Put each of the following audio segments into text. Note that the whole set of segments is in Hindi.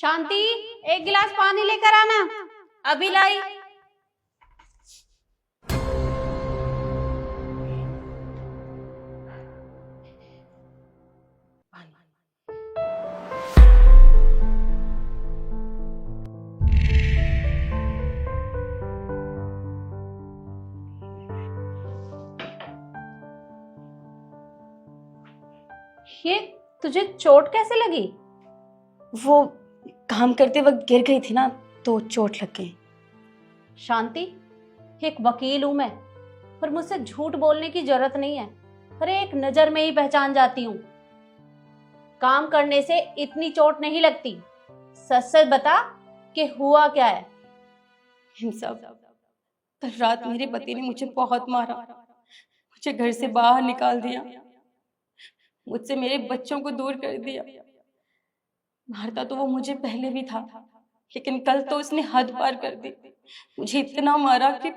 शांति, एक गिलास पानी लेकर आना। अभी लाई। ये तुझे चोट कैसे लगी? वो काम करते वक्त गिर गई थी ना, तो चोट लग गई। शांति, एक वकील हूं मैं, पर मुझसे झूठ बोलने की जरूरत नहीं है। अरे एक नजर में ही पहचान जाती हूँ। काम करने से इतनी चोट नहीं लगती। सच सच बता कि हुआ क्या है। इन सब कल रात मेरे पति ने मुझे बहुत मारा, मुझे घर से बाहर निकाल दिया, मुझसे मेरे बच्चों को दूर कर दिया। मारता तो वो मुझे पहले भी था, लेकिन कल तो उसने हद पार कर दी। मुझे इतना मारा कि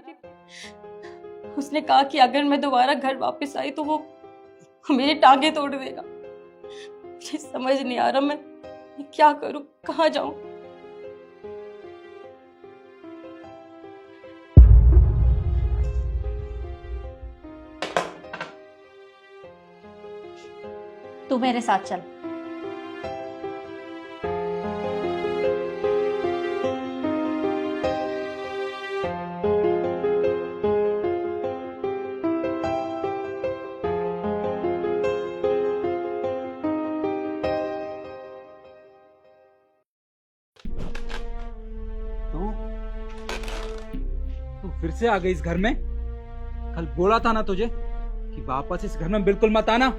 उसने कहा कि अगर मैं दोबारा घर वापस आई तो वो मेरी टांगे तोड़ देगा। मुझे समझ नहीं आ रहा मैं क्या करूं, कहाँ जाऊं। तू मेरे साथ चल। तू फिर से आ गई इस घर में? कल बोला था ना तुझे कि वापस इस घर में बिल्कुल मत आना।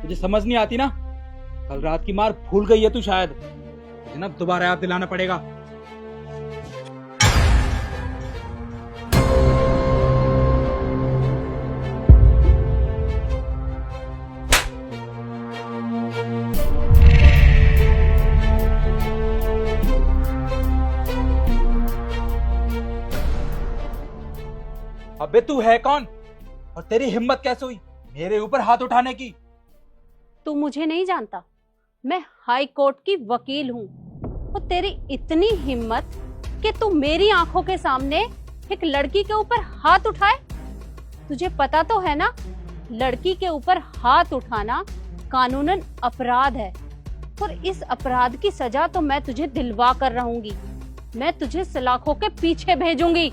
तुझे समझ नहीं आती ना? कल रात की मार भूल गई है तू शायद। मुझे ना दोबारा याद दिलाना पड़ेगा। अबे तू है कौन और तेरी हिम्मत कैसे हुई मेरे ऊपर हाथ उठाने की? तू मुझे नहीं जानता, मैं हाई कोर्ट की वकील हूँ। और तेरी इतनी हिम्मत कि तू मेरी आंखों के सामने एक लड़की के ऊपर हाथ उठाए। तुझे पता तो है ना, लड़की के ऊपर हाथ उठाना कानूनन अपराध है। और इस अपराध की सजा तो मैं तुझे दिलवा कर रहूंगी। मैं तुझे सलाखों के पीछे भेजूंगी,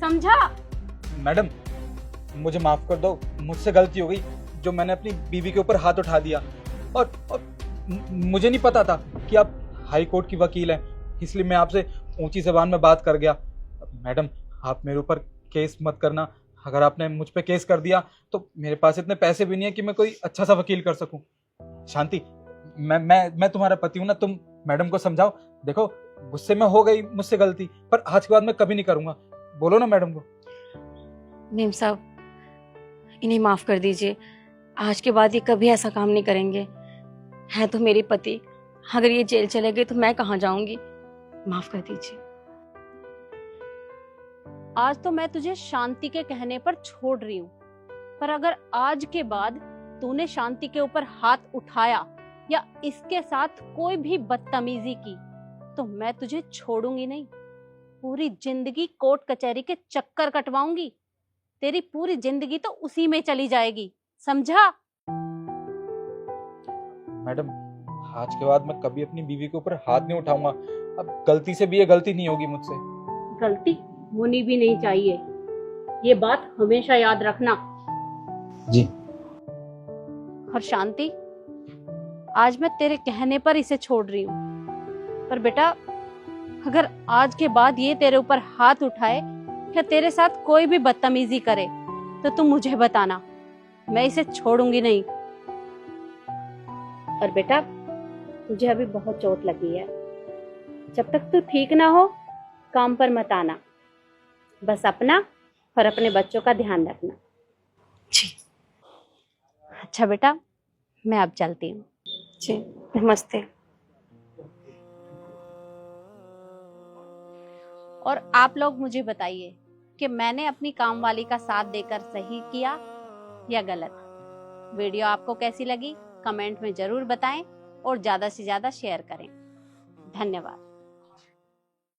समझा? मैडम, मुझे माफ कर दो, मुझसे गलती हो गई जो मैंने अपनी बीवी के ऊपर हाथ उठा दिया। और मुझे नहीं पता था कि आप हाई कोर्ट की वकील हैं, इसलिए मैं आपसे ऊंची जबान में बात कर गया। मैडम, आप मेरे ऊपर केस मत करना। अगर आपने मुझ पे केस कर दिया तो मेरे पास इतने पैसे भी नहीं है कि मैं कोई अच्छा सा वकील कर सकूं। शांति, मैं तुम्हारा पति हूं ना, तुम मैडम को समझाओ। देखो, गुस्से में हो गई मुझसे गलती, पर आज के बाद मैं कभी नहीं करूंगा। बोलो ना मैडम को। मेम साहब, इन्हें माफ कर दीजिए। आज के बाद ये कभी ऐसा काम नहीं करेंगे। है तो मेरे पति, अगर ये जेल चले गए तो मैं कहाँ जाऊंगी। माफ कर दीजिए। आज तो मैं तुझे शांति के कहने पर छोड़ रही हूँ, पर अगर आज के बाद तूने शांति के ऊपर हाथ उठाया या इसके साथ कोई भी बदतमीजी की तो मैं तुझे छोड़ूंगी नहीं। पूरी जिंदगी कोर्ट कचहरी के चक्कर कटवाऊंगी। तेरी पूरी जिंदगी तो उसी में चली जाएगी, समझा? मैडम, आज के बाद मैं कभी अपनी बीवी के ऊपर हाथ नहीं उठाऊंगा। अब गलती से भी ये गलती नहीं होगी मुझसे। गलती होनी भी नहीं चाहिए, ये बात हमेशा याद रखना। जी। और शांति, आज मैं तेरे कहने पर इसे छोड़ रही हूँ, पर बेटा अगर आज के बाद ये तेरे ऊपर हाथ उठाए या तेरे साथ कोई भी बदतमीजी करे तो तुम मुझे बताना, मैं इसे छोड़ूंगी नहीं। और बेटा, तुझे अभी बहुत चोट लगी है, जब तक तू ठीक ना हो काम पर मत आना। बस अपना और अपने बच्चों का ध्यान रखना। जी। अच्छा बेटा, मैं अब चलती हूँ। जी, नमस्ते। और आप लोग मुझे बताइए कि मैंने अपनी कामवाली का साथ देकर सही किया या गलत। वीडियो आपको कैसी लगी कमेंट में जरूर बताएं और ज्यादा से ज्यादा शेयर करें। धन्यवाद।